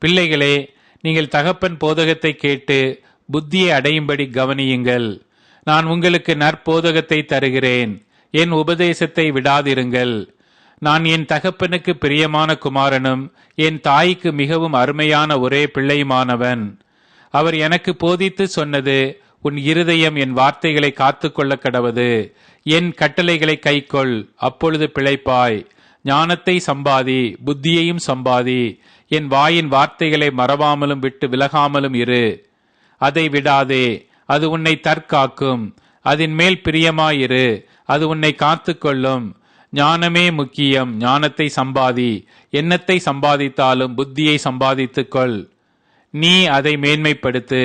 பிள்ளைகளே, நீங்கள் தகப்பன் போதகத்தை கேட்டு புத்தியை அடையும்படி கவனியுங்கள். நான் உங்களுக்கு நற்போதகத்தை தருகிறேன், என் உபதேசத்தை விடாதிருங்கள். நான் என் தகப்பனுக்கு பிரியமான குமாரனும் என் தாய்க்கு மிகவும் அருமையான ஒரே பிள்ளையுமானவன். அவர் எனக்கு போதித்து சொன்னது, உன் இருதயம் என் வார்த்தைகளை காத்துக்கொள்ள கடவது, என் கட்டளைகளை கைக்கொள், அப்பொழுது பிழைப்பாய். ஞானத்தை சம்பாதி, புத்தியையும் சம்பாதி. என் வாயின் வார்த்தைகளை மறவாமலும் விட்டு விலகாமலும் இரு. அதை விடாதே, அது உன்னை தற்காக்கும். அதன் மேல் பிரியமாயிரு, அது உன்னை காத்துக்கொள்ளும். ஞானமே முக்கியம், ஞானத்தை சம்பாதி. எண்ணத்தை சம்பாதித்தாலும் புத்தியை சம்பாதித்துக்கொள். நீ அதை மேன்மைப்படுத்து,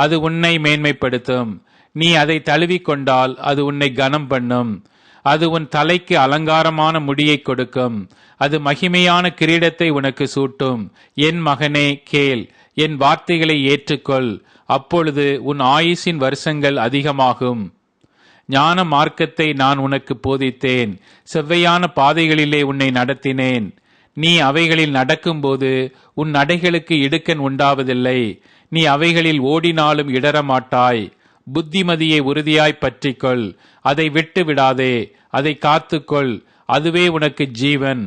அது உன்னை மேன்மைப்படுத்தும். நீ அதை தழுவிக்கொண்டால் அது உன்னை கனம் பண்ணும். அது உன் தலைக்கு அலங்காரமான முடியை கொடுக்கும். அது மகிமையான கிரீடத்தை உனக்கு சூட்டும். என் மகனே கேள், என் வார்த்தைகளை ஏற்றுக்கொள், அப்பொழுது உன் ஆயுசின் வருஷங்கள் அதிகமாகும். ஞான மார்க்கத்தை நான் உனக்கு போதித்தேன், செவ்வையான பாதைகளிலே உன்னை நடத்தினேன். நீ அவைகளில் நடக்கும்போது உன் நடைகளுக்கு இடுக்கண் உண்டாவதில்லை. நீ அவைகளில் ஓடினாலும் இடரமாட்டாய். புத்திமதியை உறுதியாய் பற்றிக்கொள், அதை விட்டு விடாதே, அதை காத்துக்கொள். அதுவே உனக்கு ஜீவன்,